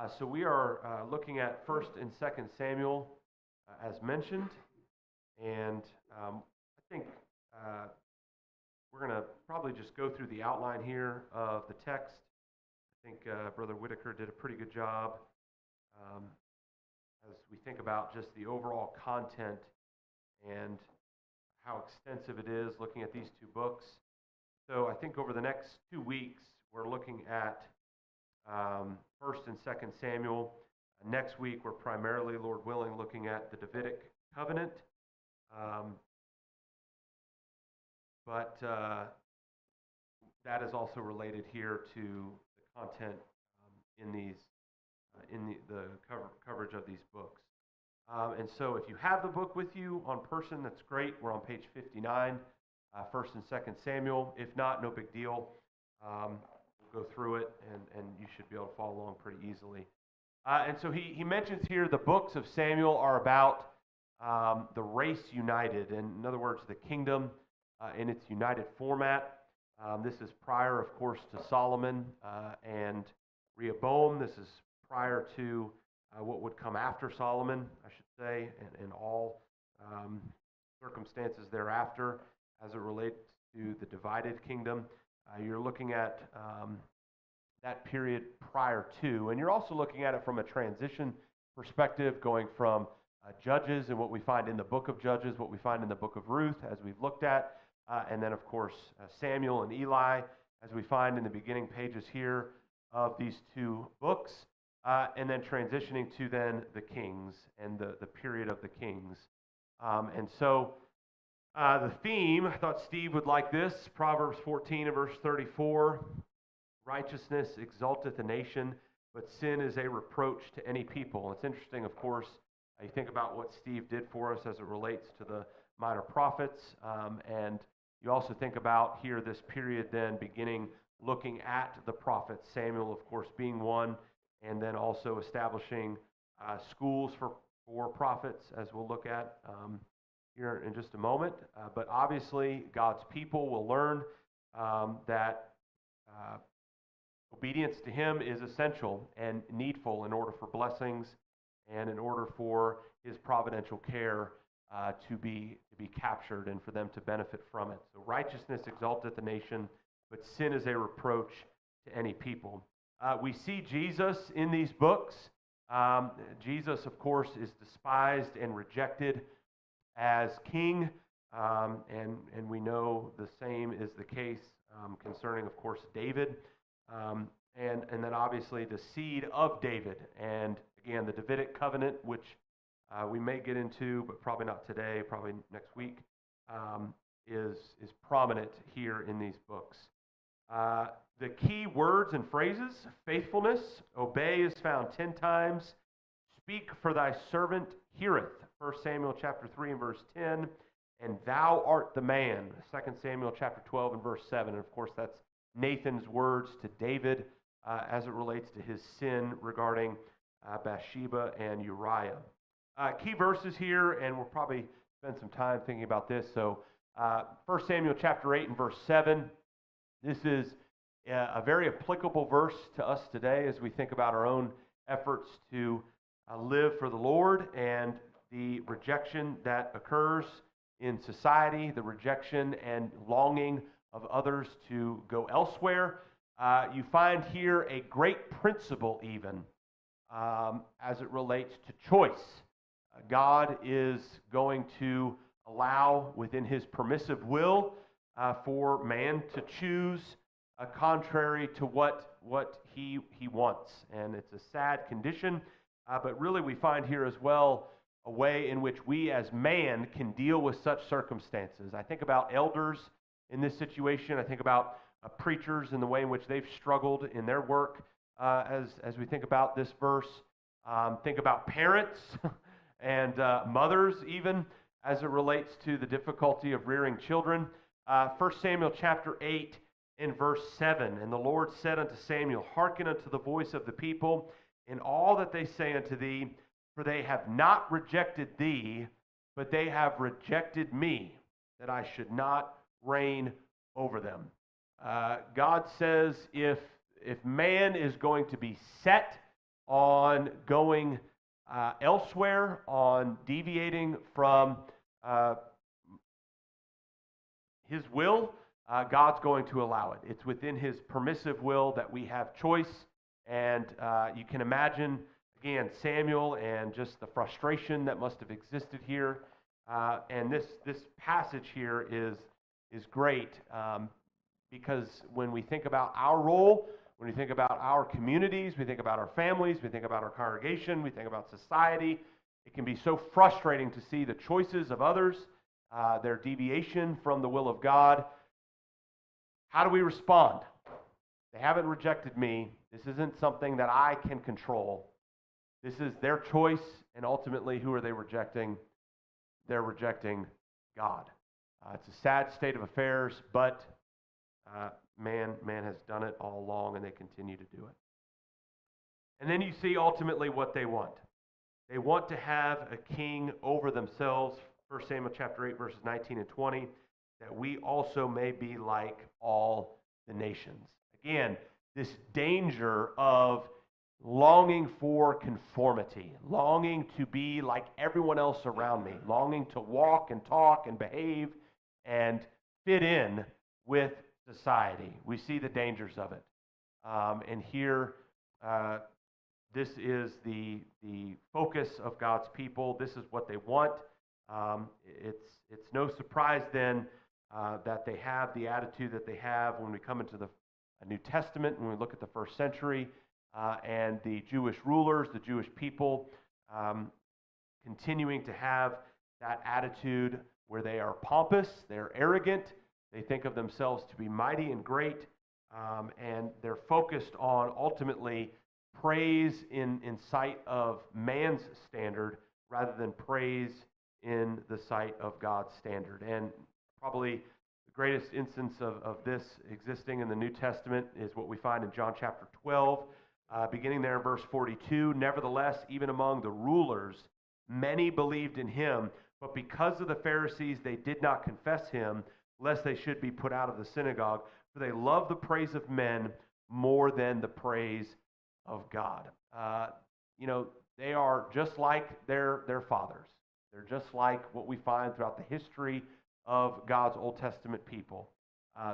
So we are looking at 1st and 2nd Samuel as mentioned, and I think uh, we're going to probably just go through the outline here of the text. I think Brother Whitaker did a pretty good job um, as we think about just the overall content and how extensive it is looking at these two books. So I think over the next 2 weeks, we're looking at 1st and 2nd Samuel. Next week, we're primarily, Lord willing, looking at the Davidic covenant. But that is also related here to the content in these in the coverage of these books. And so if you have the book with you on person, that's great. We're on page 59, 1st and 2nd Samuel. If not, no big deal. We'll go through it, and you should be able to follow along pretty easily. And so he mentions here the books of Samuel are about the race united, and in other words, the kingdom in its united format. This is prior, of course, to Solomon and Rehoboam. This is prior to what would come after Solomon, I should say, and all circumstances thereafter as it relates to the divided kingdom. You're looking at that period prior to, and you're also looking at it from a transition perspective, going from Judges and what we find in the book of Judges, what we find in the book of Ruth, as we've looked at, and then, of course, Samuel and Eli, as we find in the beginning pages here of these two books, and then transitioning to then the kings and the period of the kings. And so the theme, I thought Steve would like this, Proverbs 14 and verse 34, righteousness exalteth a nation, but sin is a reproach to any people. And it's interesting, of course, you think about what Steve did for us as it relates to the minor prophets, and you also think about here this period then beginning looking at the prophets, Samuel, of course, being one, and then also establishing schools for prophets, as we'll look at here in just a moment. But obviously, God's people will learn that obedience to Him is essential and needful in order for blessings and in order for His providential care to be captured and for them to benefit from it. So righteousness exalteth a nation, but sin is a reproach to any people. We see Jesus in these books. Jesus, of course, is despised and rejected as king, and we know the same is the case concerning, of course, David, and then obviously the seed of David, and again, the Davidic covenant, which we may get into, but probably not today, probably next week, is prominent here in these books. The key words and phrases: faithfulness, obey is found 10 times. Speak, for thy servant heareth. 1 Samuel chapter 3 and verse 10. And thou art the man. 2 Samuel chapter 12 and verse 7. And of course, that's Nathan's words to David as it relates to his sin regarding Bathsheba and Uriah. Key verses here, and we'll probably spend some time thinking about this. So 1 Samuel chapter 8 and verse 7. This is a very applicable verse to us today as we think about our own efforts to live for the Lord and the rejection that occurs in society, the rejection and longing of others to go elsewhere. You find here a great principle even as it relates to choice. God is going to allow within His permissive will for man to choose contrary to what he wants. And it's a sad condition, but really we find here as well a way in which we as man can deal with such circumstances. I think about elders in this situation. I think about preachers and the way in which they've struggled in their work as we think about this verse. Think about parents and mothers even as it relates to the difficulty of rearing children. 1 Samuel chapter 8 and verse 7. And the Lord said unto Samuel, hearken unto the voice of the people in all that they say unto thee, for they have not rejected thee, but they have rejected me, that I should not reign over them. God says if man is going to be set on going elsewhere, on deviating from his will, God's going to allow it. It's within his permissive will that we have choice. And you can imagine, again, Samuel and just the frustration that must have existed here. And this passage here is great because when we think about our role, when we think about our communities, we think about our families, we think about our congregation, we think about society, it can be so frustrating to see the choices of others, their deviation from the will of God. How do we respond? They haven't rejected me. This isn't something that I can control. This is their choice, and ultimately, who are they rejecting? They're rejecting God. It's a sad state of affairs, but man has done it all along, and they continue to do it. And then you see ultimately what they want. They want to have a king over themselves. 1 Samuel chapter 8, verses 19 and 20, that we also may be like all the nations. Again, this danger of longing for conformity, longing to be like everyone else around me, longing to walk and talk and behave and fit in with society. We see the dangers of it. And here, this is the focus of God's people. This is what they want. It's no surprise then that they have the attitude that they have when we come into the New Testament, when we look at the first century, and the Jewish rulers, the Jewish people, continuing to have that attitude where they are pompous, they're arrogant, they think of themselves to be mighty and great, and they're focused on ultimately praise in sight of man's standard rather than praise in the sight of God's standard. And probably the greatest instance of this existing in the New Testament is what we find in John chapter 12, beginning there in verse 42. Nevertheless, even among the rulers, many believed in him, but because of the Pharisees, they did not confess him, lest they should be put out of the synagogue, for they love the praise of men more than the praise of God. They are just like their fathers. They're just like what we find throughout the history of God's Old Testament people.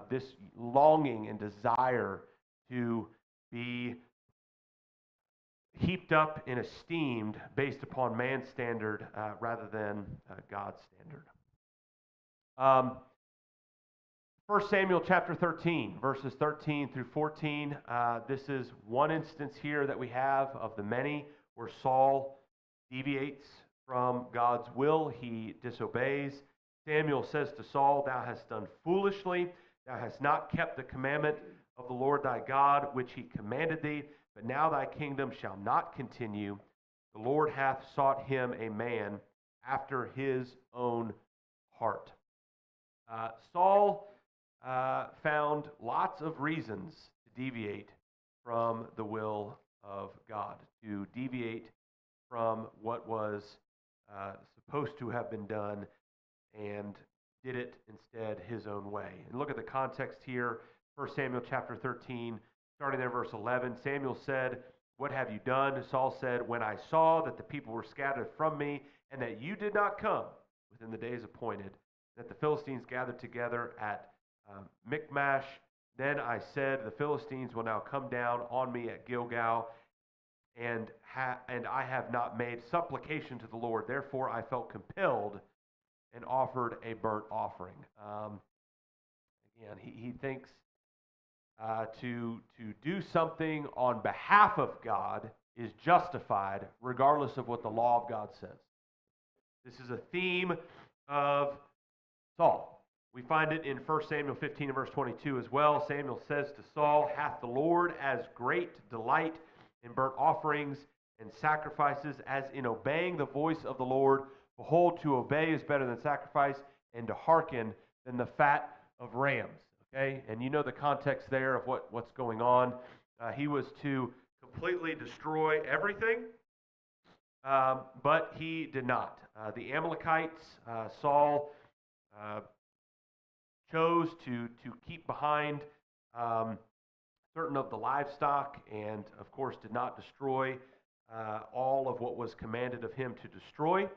This longing and desire to be heaped up and esteemed based upon man's standard rather than God's standard. 1 Samuel chapter 13, verses 13 through 14. This is one instance here that we have of the many where Saul deviates from God's will. He disobeys. Samuel says to Saul, "Thou hast done foolishly. Thou hast not kept the commandment of the Lord thy God, which he commanded thee. But now thy kingdom shall not continue. The Lord hath sought him a man after his own heart." Saul found lots of reasons to deviate from the will of God, to deviate from what was supposed to have been done, and did it instead his own way. And look at the context here, 1 Samuel chapter 13, starting there verse 11. Samuel said, "What have you done?" Saul said, "When I saw that the people were scattered from me, and that you did not come within the days appointed, that the Philistines gathered together at Michmash, then I said, the Philistines will now come down on me at Gilgal, and I have not made supplication to the Lord. Therefore I felt compelled and offered a burnt offering." Again, he thinks to do something on behalf of God is justified regardless of what the law of God says. This is a theme of Saul. We find it in 1 Samuel 15 and verse 22 as well. Samuel says to Saul, "Hath the Lord as great delight in burnt offerings and sacrifices as in obeying the voice of the Lord? Behold, to obey is better than sacrifice, and to hearken than the fat of rams." Okay, and you know the context there of what's going on. He was to completely destroy everything, but he did not. The Amalekites, Saul chose to keep behind certain of the livestock, and of course did not destroy all of what was commanded of him to destroy.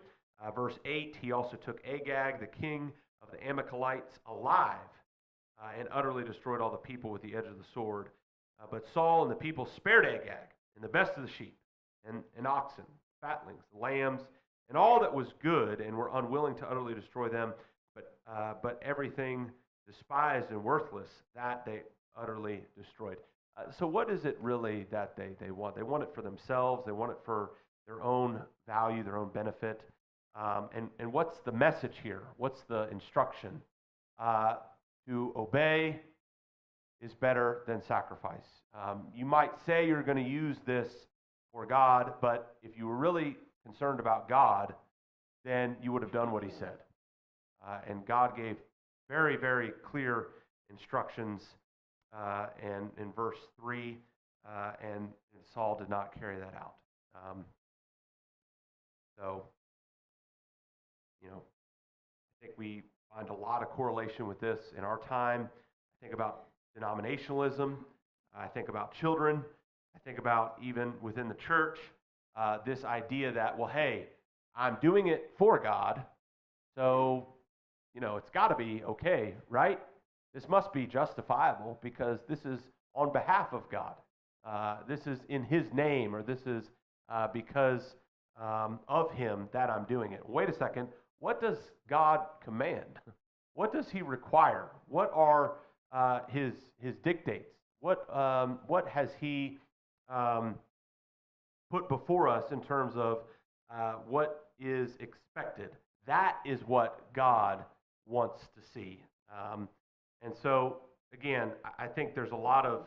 Verse 8, he also took Agag, the king of the Amalekites, alive and utterly destroyed all the people with the edge of the sword. But Saul and the people spared Agag and the best of the sheep and oxen, fatlings, lambs, and all that was good, and were unwilling to utterly destroy them. But everything despised and worthless, that they utterly destroyed. So what is it really that they want? They want it for themselves. They want it for their own value, their own benefit. And what's the message here? What's the instruction? To obey is better than sacrifice. You might say you're going to use this for God, but if you were really concerned about God, then you would have done what he said. And God gave very, very clear instructions and in verse 3, and Saul did not carry that out. So, I think we find a lot of correlation with this in our time. I think about denominationalism. I think about children. I think about even within the church, this idea that, well, hey, I'm doing it for God, so, it's got to be okay, right? This must be justifiable because this is on behalf of God. This is in his name, or this is because of him that I'm doing it. Wait a second. What does God command? What does he require? What are his dictates? What has he put before us in terms of what is expected? That is what God wants to see. And so, again, I think there's a lot of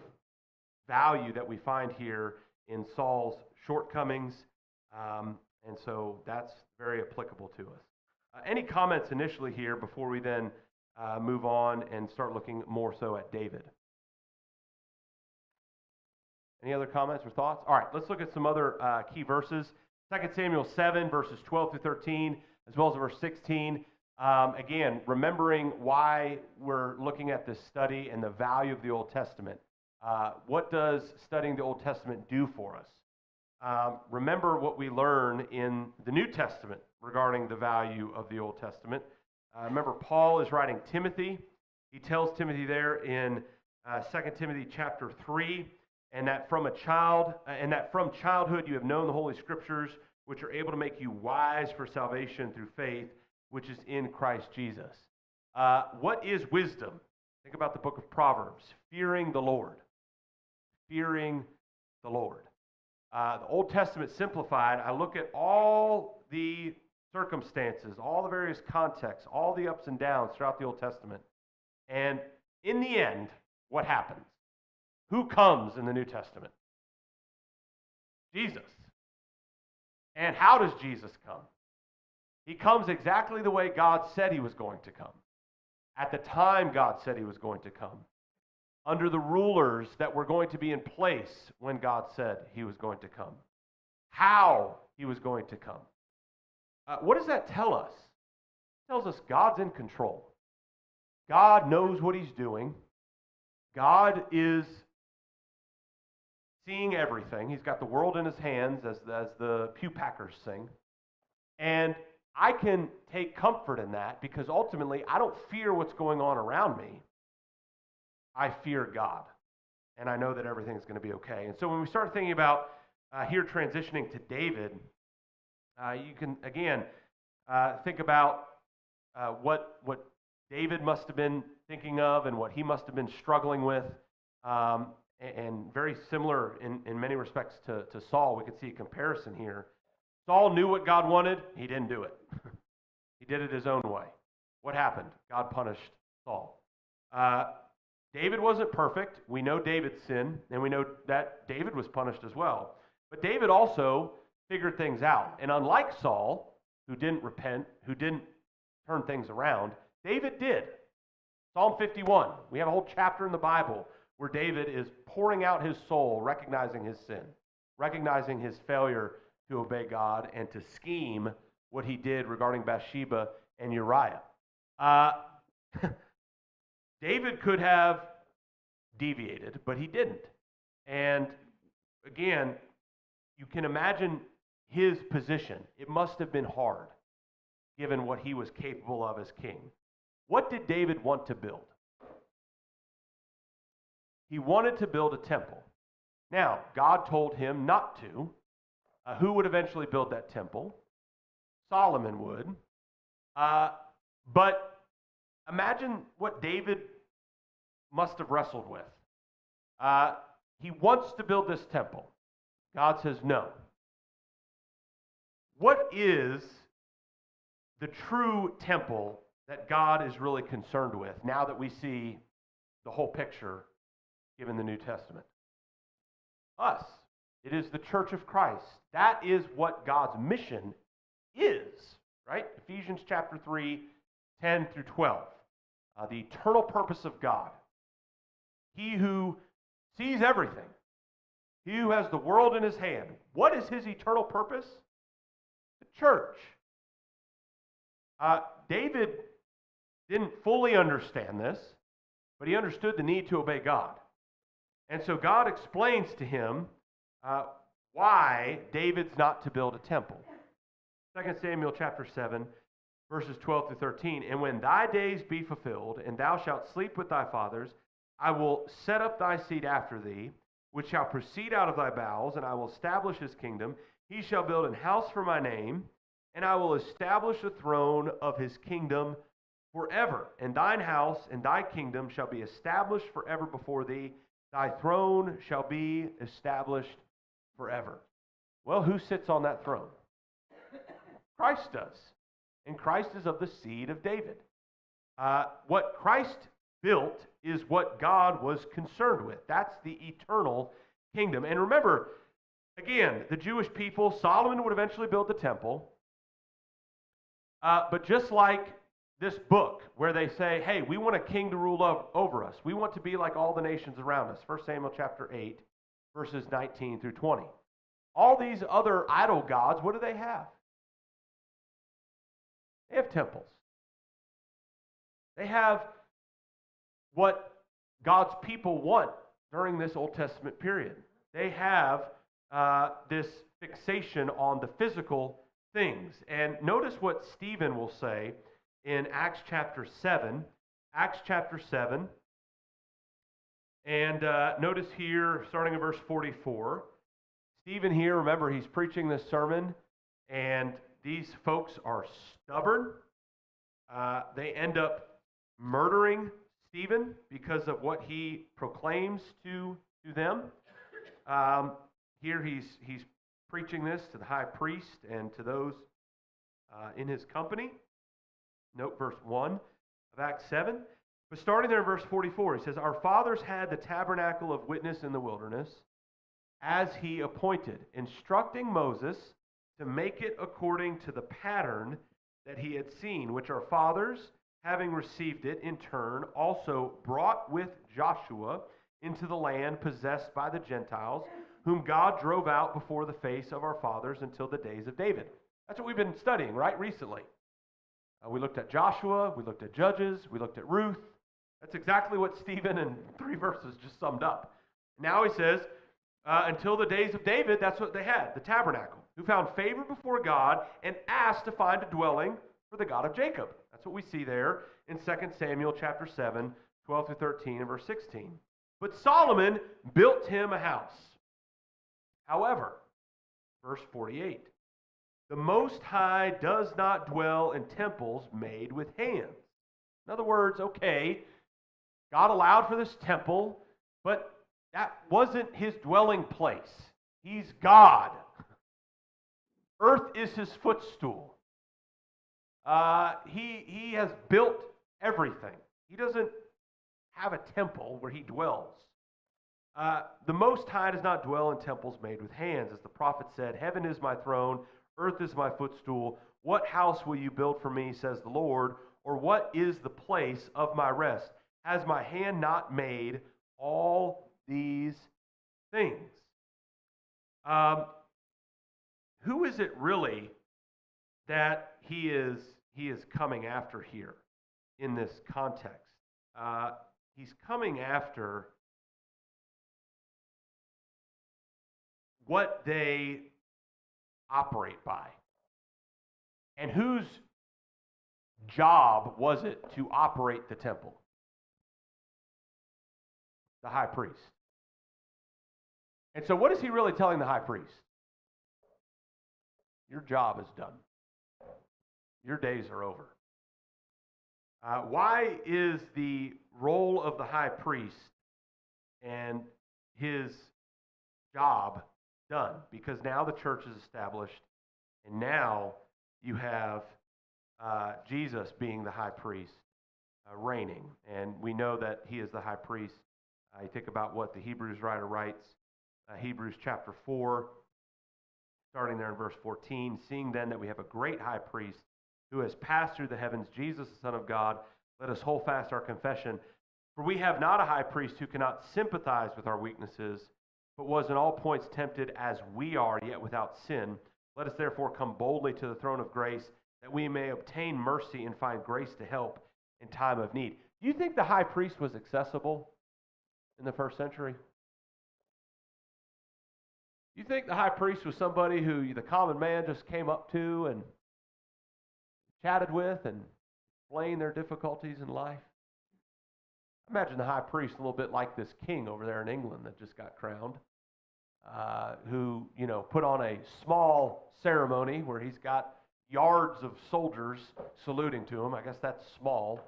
value that we find here in Saul's shortcomings, and so that's very applicable to us. Any comments initially here before we then move on and start looking more so at David? Any other comments or thoughts? All right, let's look at some other key verses. 2 Samuel 7, verses 12 through 13, as well as verse 16. Again, remembering why we're looking at this study and the value of the Old Testament. What does studying the Old Testament do for us? Remember what we learn in the New Testament regarding the value of the Old Testament. Remember, Paul is writing Timothy. He tells Timothy there in 2 Timothy chapter 3, and that from childhood you have known the Holy Scriptures, which are able to make you wise for salvation through faith, which is in Christ Jesus. What is wisdom? Think about the book of Proverbs. Fearing the Lord. Fearing the Lord. The Old Testament simplified, I look at all the circumstances, all the various contexts, all the ups and downs throughout the Old Testament. And in the end, what happens? Who comes in the New Testament? Jesus. And how does Jesus come? He comes exactly the way God said he was going to come. At the time God said he was going to come. Under the rulers that were going to be in place when God said he was going to come. How he was going to come. What does that tell us? It tells us God's in control. God knows what he's doing. God is seeing everything. He's got the world in his hands, as the Pew Packers sing. And I can take comfort in that because ultimately I don't fear what's going on around me. I fear God. And I know that everything's going to be okay. And so when we start thinking about here transitioning to David, you can, again, think about what David must have been thinking of and what he must have been struggling with. And very similar in many respects to Saul. We could see a comparison here. Saul knew what God wanted. He didn't do it. He did it his own way. What happened? God punished Saul. David wasn't perfect. We know David's sin, and we know that David was punished as well. But David also figured things out. And unlike Saul, who didn't repent, who didn't turn things around, David did. Psalm 51, we have a whole chapter in the Bible where David is pouring out his soul, recognizing his sin, recognizing his failure to obey God and to scheme what he did regarding Bathsheba and Uriah. David could have deviated, but he didn't. And again, you can imagine his position. It must have been hard, given what he was capable of as king. What did David want to build? He wanted to build a temple. Now, God told him not to. Who would eventually build that temple? Solomon would. But imagine what David must have wrestled with. He wants to build this temple. God says no. What is the true temple that God is really concerned with now that we see the whole picture given the New Testament? Us. It is the church of Christ. That is what God's mission is, right? Ephesians chapter 3, 10 through 12. The eternal purpose of God. He who sees everything. He who has the world in his hand. What is his eternal purpose? The church. David didn't fully understand this, but he understood the need to obey God. And so God explains to him why David's not to build a temple. 2 Samuel chapter 7, verses 12 through 13. And when thy days be fulfilled, and thou shalt sleep with thy fathers, I will set up thy seed after thee, which shall proceed out of thy bowels, and I will establish his kingdom. He shall build an house for my name, and I will establish the throne of his kingdom forever. And thine house and thy kingdom shall be established forever before thee. Thy throne shall be established forever. Well, who sits on that throne? Christ does. And Christ is of the seed of David. What Christ built is what God was concerned with. That's the eternal kingdom. And remember, again, the Jewish people, Solomon would eventually build the temple. But just like this book where they say, hey, we want a king to rule over us. We want to be like all the nations around us. 1 Samuel chapter 8, verses 19 through 20. All these other idol gods, what do they have? They have temples. They have what God's people want during this Old Testament period. They have this fixation on the physical things. And notice what Stephen will say in Acts chapter 7. Acts chapter 7. And notice here, starting in verse 44. Stephen here, remember, he's preaching this sermon, and these folks are stubborn. They end up murdering Stephen because of what he proclaims to them. Here he's preaching this to the high priest and to those in his company. Note verse 1 of Acts 7. But starting there in verse 44, he says, Our fathers had the tabernacle of witness in the wilderness, as he appointed, instructing Moses to make it according to the pattern that he had seen, which our fathers, having received it in turn, also brought with Joshua into the land possessed by the Gentiles, whom God drove out before the face of our fathers until the days of David. That's what we've been studying, right, recently. We looked at Joshua, we looked at Judges, we looked at Ruth. That's exactly what Stephen in 3 verses just summed up. Now he says, until the days of David, that's what they had, the tabernacle, who found favor before God and asked to find a dwelling for the God of Jacob. That's what we see there in 2 Samuel chapter 7, 12 through 13 and verse 16. But Solomon built him a house. However, verse 48, the Most High does not dwell in temples made with hands. In other words, okay, God allowed for this temple, but that wasn't his dwelling place. He's God. Earth is his footstool. He has built everything. He doesn't have a temple where he dwells. The Most High does not dwell in temples made with hands. As the prophet said, Heaven is my throne, earth is my footstool. What house will you build for me, says the Lord? Or what is the place of my rest? Has my hand not made all these things? Who is it really that he is coming after here in this context? He's coming after what they operate by. And whose job was it to operate the temple? The high priest. And so what is he really telling the high priest? Your job is done. Your days are over. Why is the role of the high priest and his job done? Because now the church is established, and now you have Jesus being the high priest, reigning. And we know that he is the high priest. You think about what the Hebrews writer writes, Hebrews chapter 4, starting there in verse 14. Seeing then that we have a great high priest who has passed through the heavens, Jesus, the Son of God, let us hold fast our confession. For we have not a high priest who cannot sympathize with our weaknesses, but was in all points tempted as we are, yet without sin. Let us therefore come boldly to the throne of grace, that we may obtain mercy and find grace to help in time of need. Do you think the high priest was accessible in the first century? Do you think the high priest was somebody who the common man just came up to and chatted with and explained their difficulties in life? Imagine the high priest a little bit like this king over there in England that just got crowned, who, put on a small ceremony where he's got yards of soldiers saluting to him. I guess that's small.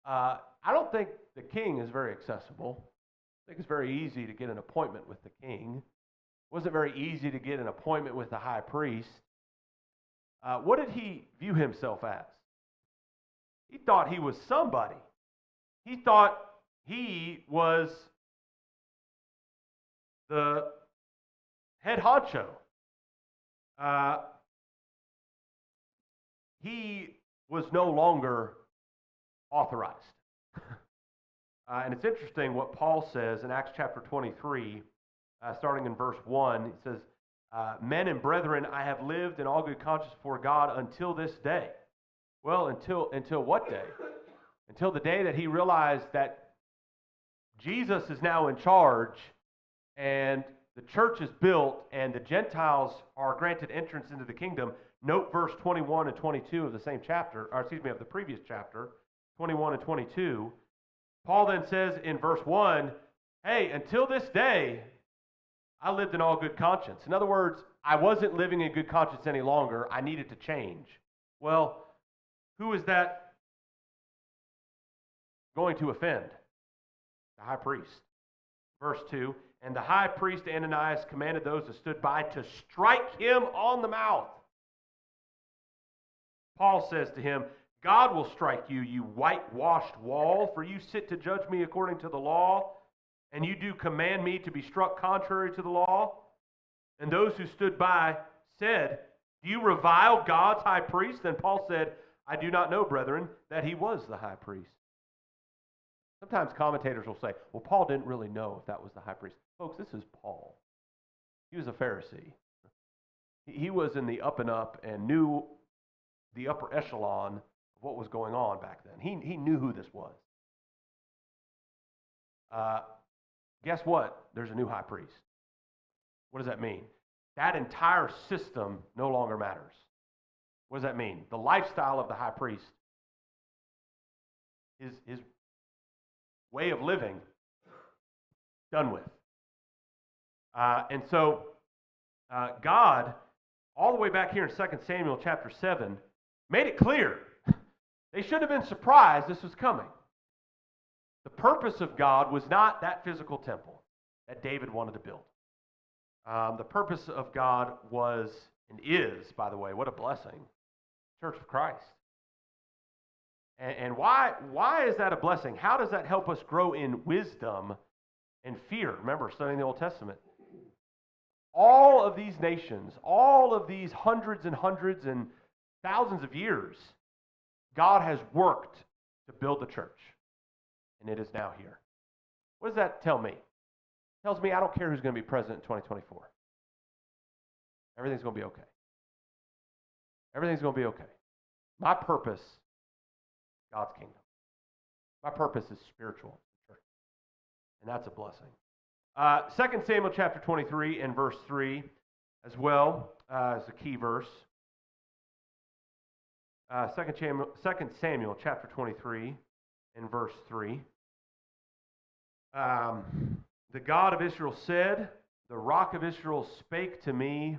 I don't think the king is very accessible. I think it's very easy to get an appointment with the king. It wasn't very easy to get an appointment with the high priest. What did he view himself as? He thought he was somebody. He thought he was the head honcho. He was no longer authorized. And it's interesting what Paul says in Acts chapter 23, starting in verse 1. It says, men and brethren, I have lived in all good conscience before God until this day. Well, until what day? Until the day that he realized that Jesus is now in charge, and the church is built, and the Gentiles are granted entrance into the kingdom. Note verse 21 and 22 of the same chapter, of the previous chapter, 21 and 22. Paul then says in verse 1, hey, until this day, I lived in all good conscience. In other words, I wasn't living in good conscience any longer. I needed to change. Well, who is that going to offend? The high priest. Verse 2, and the high priest Ananias commanded those that stood by to strike him on the mouth. Paul says to him, God will strike you, you whitewashed wall, for you sit to judge me according to the law, and you do command me to be struck contrary to the law. And those who stood by said, do you revile God's high priest? Then Paul said, I do not know, brethren, that he was the high priest. Sometimes commentators will say, well, Paul didn't really know if that was the high priest. Folks, this is Paul. He was a Pharisee. He was in the up and up and knew the upper echelon of what was going on back then. He knew who this was. Guess what? There's a new high priest. What does that mean? That entire system no longer matters. What does that mean? The lifestyle of the high priest, his way of living, done with. And so God, all the way back here in 2 Samuel chapter 7, made it clear. They should have been surprised this was coming. The purpose of God was not that physical temple that David wanted to build. The purpose of God was, and is, by the way, what a blessing, Church of Christ. And why is that a blessing? How does that help us grow in wisdom and fear? Remember, studying the Old Testament. All of these nations, all of these hundreds and hundreds and thousands of years, God has worked to build the church. And it is now here. What does that tell me? It tells me I don't care who's going to be president in 2024. Everything's going to be okay. Everything's going to be okay. My purpose, God's kingdom. My purpose is spiritual. And that's a blessing. 2 Samuel chapter 23 and verse 3. as well as a key verse. 2 Samuel chapter 23 and verse 3. The God of Israel said, the rock of Israel spake to me,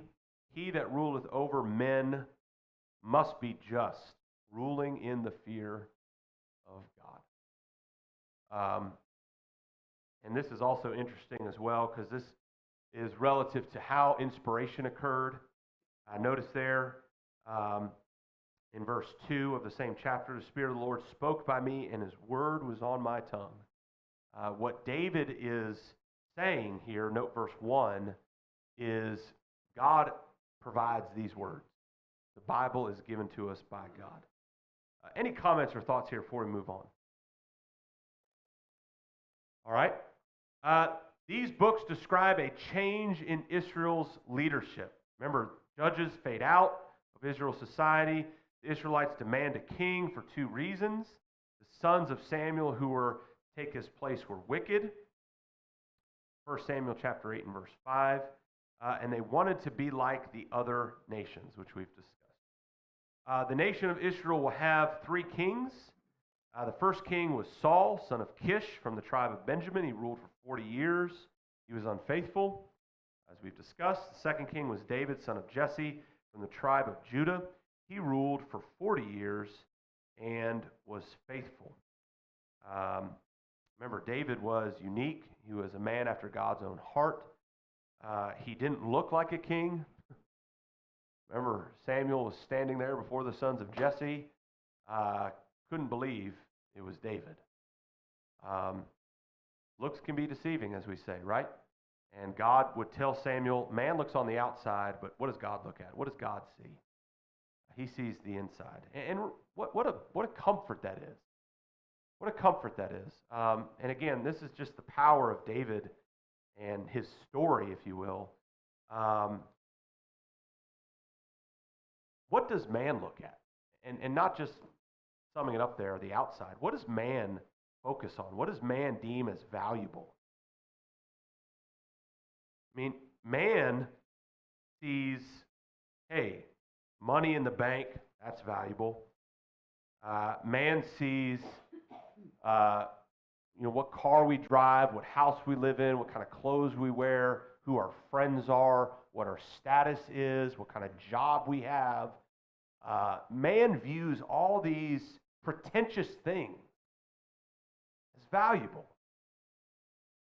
he that ruleth over men must be just, ruling in the fear of God. And this is also interesting as well, because this is relative to how inspiration occurred. Notice there in verse 2 of the same chapter, the Spirit of the Lord spoke by me, and his word was on my tongue. What David is saying here, note verse 1, is God provides these words. The Bible is given to us by God. Any comments or thoughts here before we move on? All right. These books describe a change in Israel's leadership. Remember, judges fade out of Israel's society. The Israelites demand a king for two reasons. The sons of Samuel who were take his place were wicked. 1 Samuel chapter 8 and verse 5. And they wanted to be like the other nations, which we've discussed. The nation of Israel will have three kings. The first king was Saul, son of Kish, from the tribe of Benjamin. He ruled for 40 years. He was unfaithful, as we've discussed. The second king was David, son of Jesse, from the tribe of Judah. He ruled for 40 years and was faithful. Remember, David was unique. He was a man after God's own heart. He didn't look like a king. Remember, Samuel was standing there before the sons of Jesse. Couldn't believe it was David. Looks can be deceiving, as we say, right? And God would tell Samuel, man looks on the outside, but what does God look at? What does God see? He sees the inside. And what a comfort that is. What a comfort that is. And again, this is just the power of David and his story, if you will. What does man look at? And not just summing it up there, the outside. What does man focus on? What does man deem as valuable? I mean, man sees, hey, money in the bank, that's valuable. Man sees, what car we drive, what house we live in, what kind of clothes we wear, who our friends are, what our status is, what kind of job we have. Man views all these pretentious things as valuable.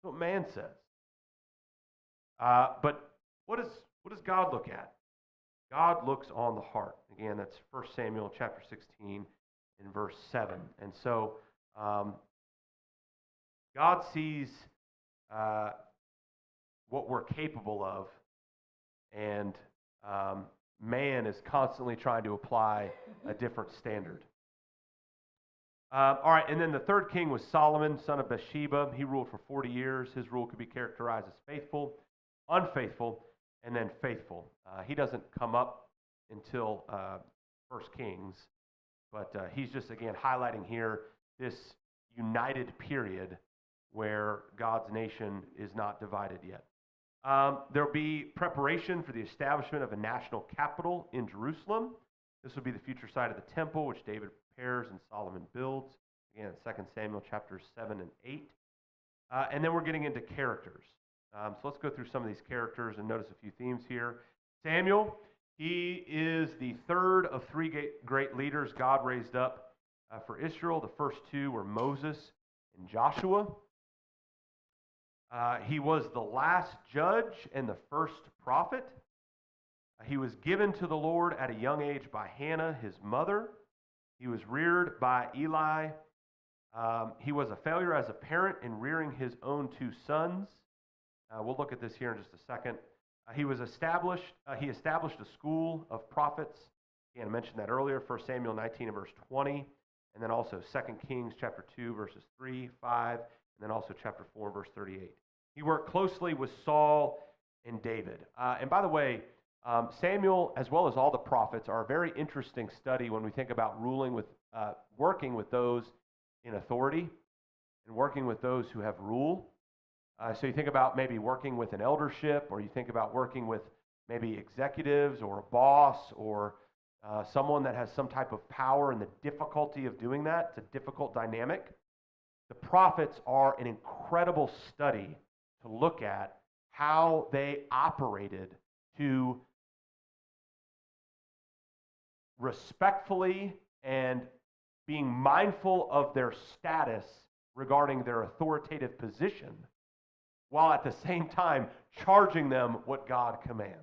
That's what man says. But what does God look at? God looks on the heart. Again, that's 1 Samuel chapter 16 and verse 7. And so God sees what we're capable of, and man is constantly trying to apply a different standard. All right, and then the third king was Solomon, son of Bathsheba. He ruled for 40 years. His rule could be characterized as faithful, unfaithful, and then faithful. He doesn't come up until 1 Kings, but he's just, again, highlighting here this united period where God's nation is not divided yet. There will be preparation for the establishment of a national capital in Jerusalem. This will be the future site of the temple, which David prepares and Solomon builds. Again, 2 Samuel chapters 7 and 8. And then we're getting into characters. So let's go through some of these characters and notice a few themes here. Samuel, he is the third of three great leaders God raised up for Israel. The first two were Moses and Joshua. He was the last judge and the first prophet. He was given to the Lord at a young age by Hannah, his mother. He was reared by Eli. He was a failure as a parent in rearing his own two sons. We'll look at this here in just a second. He established a school of prophets. Again, I mentioned that earlier, 1 Samuel 19 and verse 20, and then also 2 Kings chapter 2, verses 3, 5, and then also chapter 4, verse 38. He worked closely with Saul and David. And by the way, Samuel, as well as all the prophets, are a very interesting study when we think about working with those in authority and working with those who have rule. So you think about maybe working with an eldership, or you think about working with maybe executives or a boss or someone that has some type of power and the difficulty of doing that. It's a difficult dynamic. The prophets are an incredible study to look at how they operated to respectfully and being mindful of their status regarding their authoritative position, while at the same time charging them what God commands.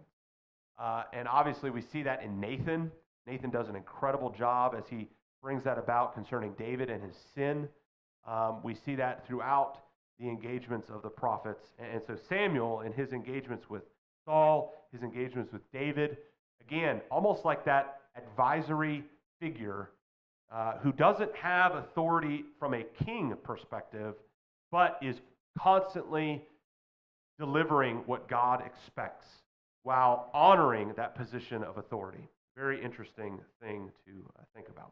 And obviously we see that in Nathan. Nathan does an incredible job as he brings that about concerning David and his sin. We see that throughout the engagements of the prophets. And so Samuel, in his engagements with Saul, his engagements with David, again, almost like that advisory figure who doesn't have authority from a king perspective, but is constantly delivering what God expects while honoring that position of authority. Very interesting thing to think about.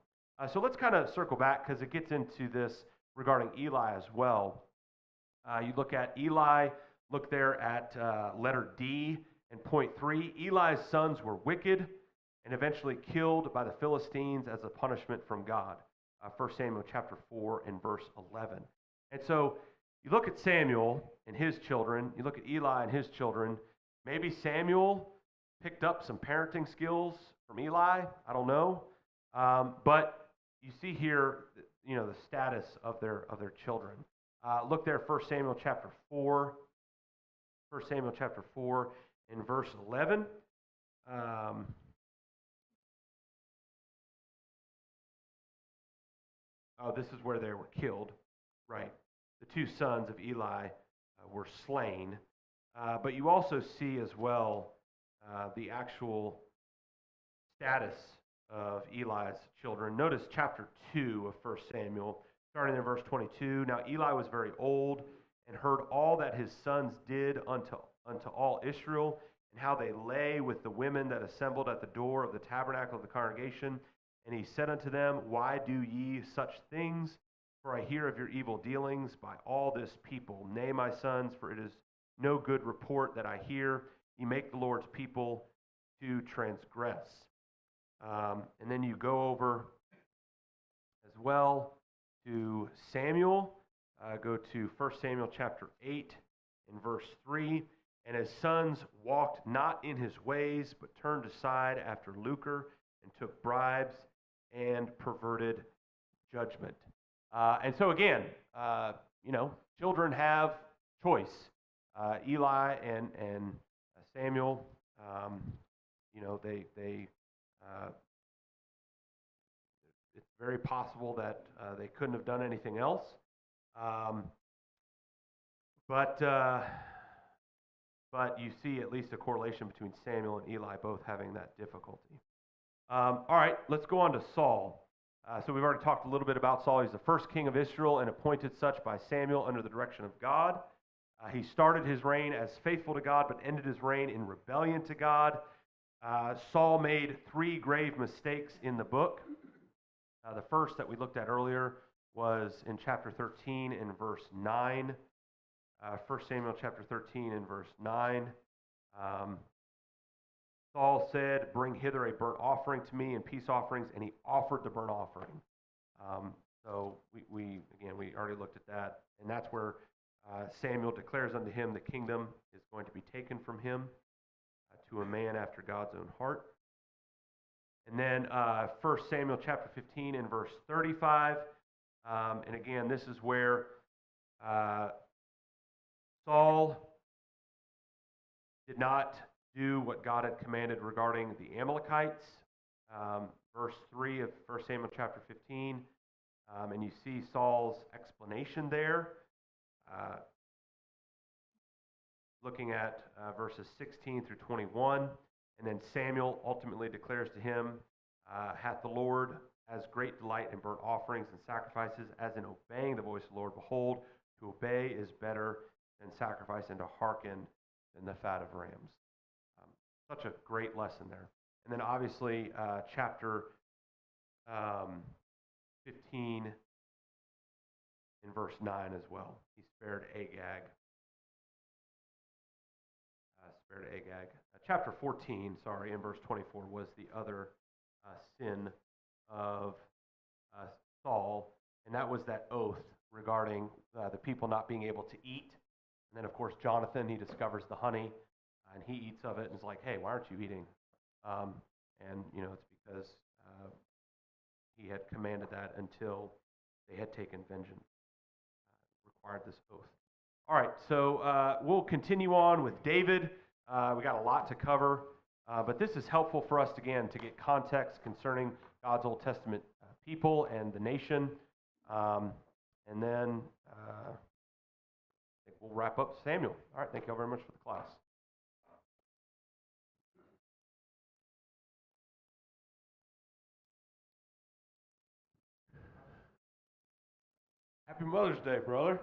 So let's kind of circle back because it gets into this regarding Eli as well. You look at Eli, look there at letter D and point 3. Eli's sons were wicked and eventually killed by the Philistines as a punishment from God. 1 Samuel chapter 4 and verse 11. And so you look at Samuel and his children, you look at Eli and his children. Maybe Samuel picked up some parenting skills from Eli. I don't know. But you see here, the status of their children. Look there, 1 Samuel chapter 4. 1 Samuel chapter 4 in verse 11. This is where they were killed, right? The two sons of Eli were slain. But you also see as well the actual status of Eli's children. Notice chapter 2 of 1 Samuel, starting in verse 22. Now Eli was very old and heard all that his sons did unto all Israel, and how they lay with the women that assembled at the door of the tabernacle of the congregation. And he said unto them, Why do ye such things? For I hear of your evil dealings by all this people. Nay, my sons, for it is no good report that I hear. Ye make the Lord's people to transgress. And then you go over as well to Samuel. Go to 1 Samuel chapter 8 and verse 3. And his sons walked not in his ways, but turned aside after lucre, and took bribes, and perverted judgment. And so again, children have choice. Eli and Samuel, it's very possible that they couldn't have done anything else. But you see at least a correlation between Samuel and Eli both having that difficulty. All right, let's go on to Saul. So we've already talked a little bit about Saul. He's the first king of Israel and appointed such by Samuel under the direction of God. He started his reign as faithful to God, but ended his reign in rebellion to God. Saul made 3 grave mistakes in the book. The first that we looked at earlier was in chapter 13 in verse 9. 1 Samuel chapter 13 and verse 9. Saul said, Bring hither a burnt offering to me and peace offerings, and he offered the burnt offering. So we already looked at that, and that's where Samuel declares unto him the kingdom is going to be taken from him to a man after God's own heart. And then 1 Samuel chapter 15 and verse 35. And again, this is where Saul did not do what God had commanded regarding the Amalekites. Verse 3 of 1 Samuel chapter 15. And you see Saul's explanation there. Looking at verses 16 through 21. And then Samuel ultimately declares to him, Hath the Lord as great delight in burnt offerings and sacrifices as in obeying the voice of the Lord? Behold, to obey is better than sacrifice, and to hearken than the fat of rams. Such a great lesson there. And then obviously chapter 15 in verse 9 as well. He spared Agag. chapter 14, sorry, in verse 24 was the other sin of Saul, and that was that oath regarding the people not being able to eat. And then, of course, Jonathan, he discovers the honey, and he eats of it and is like, hey, why aren't you eating? And, it's because he had commanded that until they had taken vengeance, required this oath. All right, so we'll continue on with David. We got a lot to cover, but this is helpful for us, again, to get context concerning God's Old Testament people and the nation. And then I think we'll wrap up Samuel. All right, thank you all very much for the class. Happy Mother's Day, brother.